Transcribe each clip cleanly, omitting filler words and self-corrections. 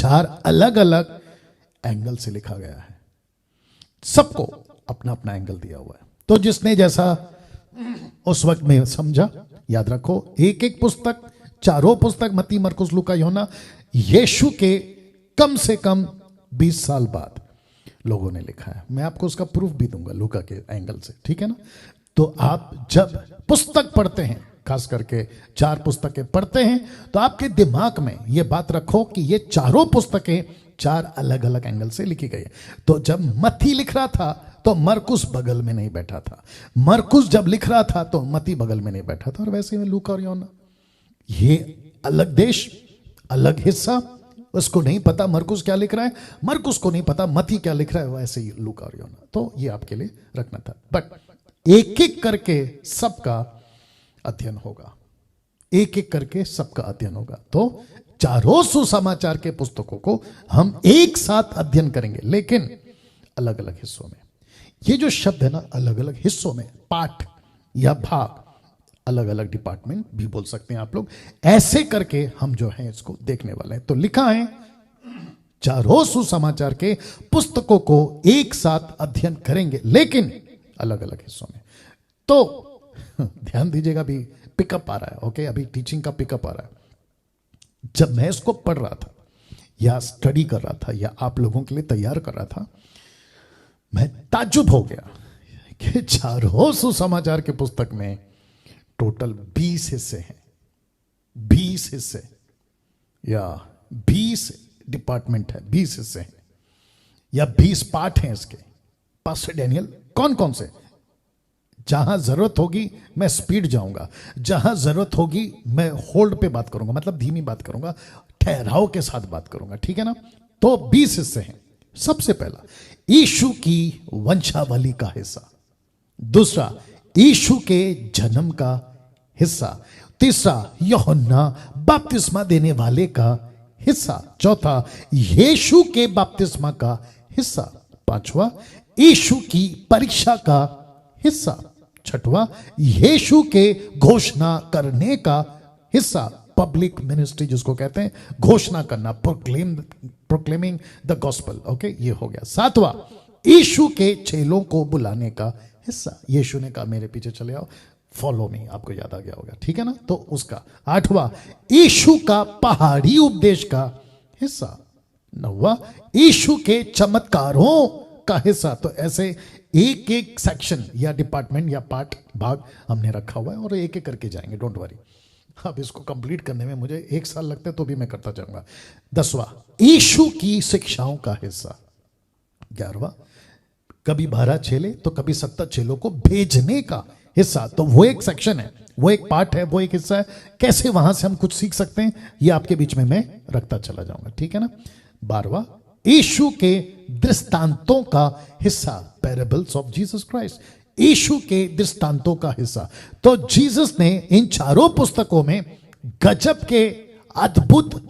चार अलग अलग एंगल से लिखा गया है। सबको अपना अपना एंगल दिया हुआ है। तो जिसने जैसा उस वक्त में समझा, याद रखो एक एक पुस्तक, चारों पुस्तक मत्ती, मरकुस, लूका, यूहन्ना, यीशु के कम से कम 20 साल बाद लोगों ने लिखा है। मैं आपको उसका प्रूफ भी दूंगा लूका के एंगल से, ठीक है ना। तो आप जब पुस्तक पढ़ते हैं, खास करके 4 पुस्तकें पढ़ते हैं, तो आपके दिमाग में यह बात रखो कि ये चारों पुस्तकें 4 अलग अलग एंगल से लिखी गई है। तो जब मत्ती लिख रहा था तो मरकुस बगल में नहीं बैठा था, मरकुस जब लिख रहा था तो मत्ती बगल में नहीं बैठा था, और वैसे में लूका और यूहन्ना, ये अलग देश, अलग हिस्सा, उसको नहीं पता मरकुस क्या लिख रहा है, मरकुस को नहीं पता मत्ती क्या लिख रहा है, वैसे ही लूका और यूहन्ना। तो ये आपके लिए रखना था। बट एक एक करके सबका अध्ययन होगा, एक एक करके सबका अध्ययन होगा। तो चारों सुसमाचार के पुस्तकों को हम एक साथ अध्ययन करेंगे, लेकिन अलग अलग हिस्सों में। ये जो शब्द है ना, अलग अलग हिस्सों में, पाठ या भाग, अलग अलग डिपार्टमेंट भी बोल सकते हैं आप लोग, ऐसे करके हम जो है इसको देखने वाले हैं। तो लिखा है चारों सुसमाचार के पुस्तकों को एक साथ अध्ययन करेंगे, लेकिन अलग अलग हिस्सों में। तो ध्यान दीजिएगा, अभी पिकअप आ रहा है, ओके, अभी टीचिंग का पिकअप आ रहा है। जब मैं इसको पढ़ रहा था या स्टडी कर रहा था या आप लोगों के लिए तैयार कर रहा था, मैं ताज्जुब हो गया कि चारों सुसमाचार के पुस्तक में टोटल 20 हिस्से हैं, 20 हिस्से या 20 डिपार्टमेंट है, 20 हिस्से हैं या 20 पार्ट हैं इसके। पास्टर डैनियल कौन कौन से? जहां जरूरत होगी मैं स्पीड जाऊंगा, जहां जरूरत होगी मैं होल्ड पे बात करूंगा, मतलब धीमी बात करूंगा, ठहराव के साथ बात करूंगा, ठीक है ना। तो 20 हिस्से हैं। सबसे पहला यीशु की वंशावली का हिस्सा, दूसरा यीशु के जन्म का हिस्सा, तीसरा यूहन्ना बपतिस्मा देने वाले का हिस्सा, चौथा यीशु के बपतिस्मा का हिस्सा, पांचवा यीशु की परीक्षा का हिस्सा, छठवां यीशु के घोषणा करने का हिस्सा, पब्लिक मिनिस्ट्री जिसको कहते हैं, घोषणा करना, प्रोक्लेमिंग द गॉस्पेल, ओके, ये हो गया। सातवां यीशु के चेलों को बुलाने का हिस्सा, यीशु ने कहा मेरे पीछे चले आओ, फॉलो मी, आपको याद आ गया होगा, ठीक है ना। तो उसका आठवां यीशु का पहाड़ी उपदेश का हिस्सा, नौवां यीशु के चमत्कारों का हिस्सा। तो ऐसे एक एक सेक्शन या डिपार्टमेंट या पार्ट, भाग हमने रखा हुआ है, और एक एक करके जाएंगे, डोंट वरी। अब इसको कंप्लीट करने में मुझे 1 साल लगता है, तो भी मैं करता जाऊंगा। 10वां यीशु की शिक्षाओं का हिस्सा, 11वां कभी 12 चेले तो कभी 70 चेलों को भेजने का हिस्सा। तो वो एक सेक्शन है, वो एक पार्ट है, वो एक हिस्सा है। कैसे वहां से हम कुछ सीख सकते हैं, ये आपके बीच में मैं रखता चला जाऊंगा, ठीक है ना। 12वां यीशु के दृष्टांतों का हिस्सा, पैराबल्स ऑफ जीसस क्राइस्ट, यीशु के दृष्टांतों का हिस्सा। तो जीसस ने इन चारों पुस्तकों में गजब के अद्भुत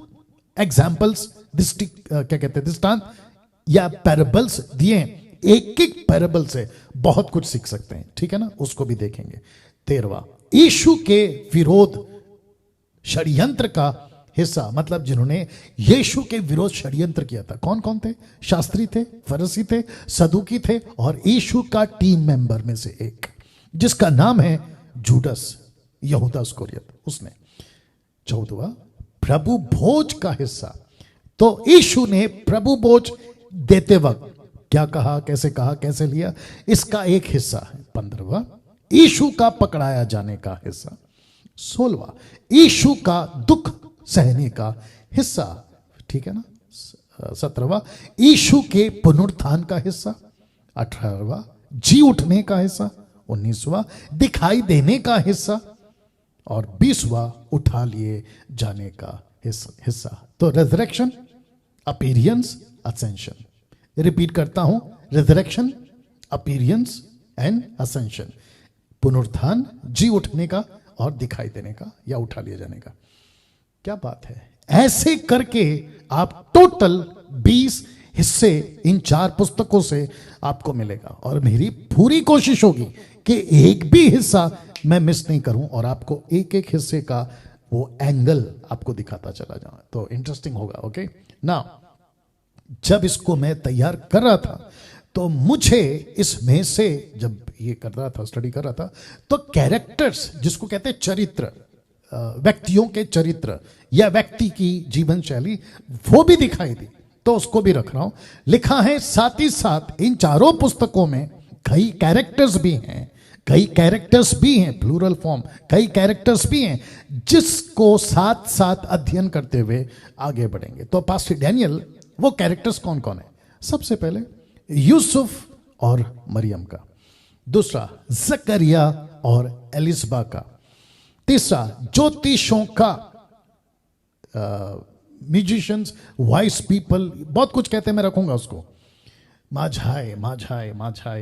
एग्जाम्पल्स, क्या कहते हैं, दृष्टांत या पैराबल्स दिए हैं। एक एक पैराबल से बहुत कुछ सीख सकते हैं, ठीक है ना, उसको भी देखेंगे। 13वां यीशु के विरोध षड्यंत्र का हिस्सा, मतलब जिन्होंने यीशु के विरोध षड्यंत्र किया था, कौन कौन थे? शास्त्री थे, फरीसी थे, सदूकी थे, और यीशु का टीम मेंबर में से एक जिसका नाम है जूडस, यहूदा इस्करियोत, उसने। 14वां प्रभु भोज का हिस्सा। तो यीशु ने प्रभु भोज देते वक्त क्या कहा, कैसे लिया, इसका एक हिस्सा है। 15वां यीशु का पकड़ाया जाने का हिस्सा। 16वां यीशु का दुख सहने का हिस्सा, ठीक है ना। 17वां यीशु के पुनरुत्थान का हिस्सा। 18वां जी उठने का हिस्सा। 19वां दिखाई देने का हिस्सा, और 20वां उठा लिए जाने का हिस्सा। तो रेजरेक्शन, अपीयरेंस, असेंशन। रिपीट करता हूं, रेजरेक्शन, अपीयरेंस एंड असेंशन, पुनरुत्थान, जी उठने का और दिखाई देने का या उठा लिए जाने का। क्या बात है। ऐसे करके आप टोटल 20 हिस्से इन 4 पुस्तकों से आपको मिलेगा, और मेरी पूरी कोशिश होगी कि एक भी हिस्सा मैं मिस नहीं करूं और आपको एक एक हिस्से का वो एंगल आपको दिखाता चला जाऊं, तो इंटरेस्टिंग होगा। ओके, नाउ जब इसको मैं तैयार कर रहा था तो मुझे इसमें से, जब ये कर रहा था, स्टडी कर रहा था, तो कैरेक्टर्स, जिसको कहते हैं चरित्र, व्यक्तियों के चरित्र या व्यक्ति की जीवन शैली, वो भी दिखाई दी, तो उसको भी रख रहा हूं। लिखा है साथ ही साथ इन चारों पुस्तकों में कई कैरेक्टर्स भी हैं, प्लूरल फॉर्म, कई कैरेक्टर्स भी हैं जिसको साथ साथ अध्ययन करते हुए आगे बढ़ेंगे। तो पास्टर डैनियल, वो कैरेक्टर्स कौन कौन है? सबसे पहले यूसुफ और मरियम का, दूसरा जकरिया और एलिसबा का, तीसरा ज्योतिषों का, म्यूजिशियंस, वाइस पीपल, बहुत कुछ कहते हैं, मैं रखूंगा उसको, माझाई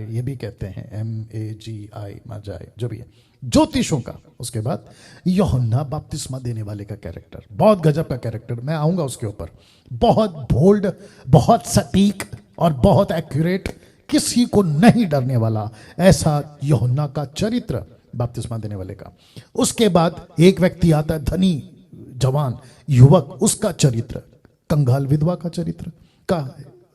ये भी कहते हैं, MAGI, माझाई, जो भी है, ज्योतिषों का। उसके बाद यूहन्ना बपतिस्मा देने वाले का कैरेक्टर, बहुत गजब का कैरेक्टर, मैं आऊंगा उसके ऊपर, बहुत बोल्ड, बहुत सटीक और बहुत एक्यूरेट, किसी को नहीं डरने वाला, ऐसा यूहन्ना का चरित्र बपतिस्मा देने वाले का। उसके बाद एक व्यक्ति आता है, धनी जवान युवक, उसका चरित्र, कंगाल विधवा का चरित्र का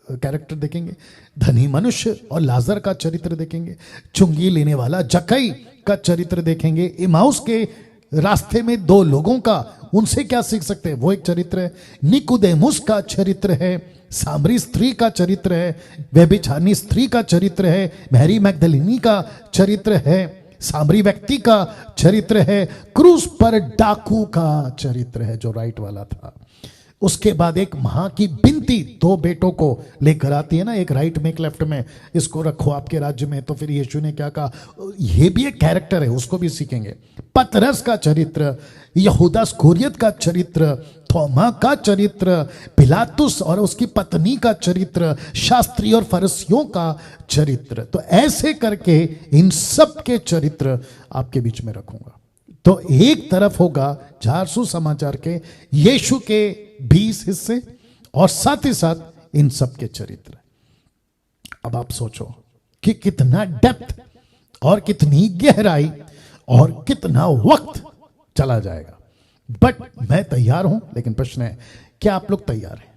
कैरेक्टर देखेंगे, धनी मनुष्य और लाजर का चरित्र देखेंगे, चुंगी लेने वाला जक्कई का चरित्र देखेंगे, इमाउस के रास्ते में दो लोगों का, उनसे क्या सीख सकते हैं, वो एक चरित्र है, निकोदेमुस का चरित्र है, सामरी स्त्री का चरित्र है, व्यभिचारिणी स्त्री का चरित्र है, मैरी मैगदलिनी का चरित्र है, सामरी व्यक्ति का चरित्र है, क्रूस पर डाकू का चरित्र है जो राइट वाला था। उसके बाद एक मां की बिनती, दो बेटों को लेकर आती है ना, एक राइट में एक लेफ्ट में, इसको रखो आपके राज्य में। तो फिर यीशु ने क्या कहा, ये भी एक कैरेक्टर है, उसको भी सीखेंगे। पतरस का चरित्र, यहूदा इस्करियोत का चरित्र, थोमा का चरित्र, पिलातुस और उसकी पत्नी का चरित्र, शास्त्री और फरीसियों का चरित्र। तो ऐसे करके इन सब के चरित्र आपके बीच में रखूंगा। तो एक तरफ होगा झार सुसमाचार के यीशु के 20 हिस्से और साथ ही साथ इन सब के चरित्र। अब आप सोचो कि कितना डेप्थ और कितनी गहराई और कितना वक्त चला जाएगा। बट मैं तैयार हूं, लेकिन प्रश्न है, क्या आप लोग तैयार हैं?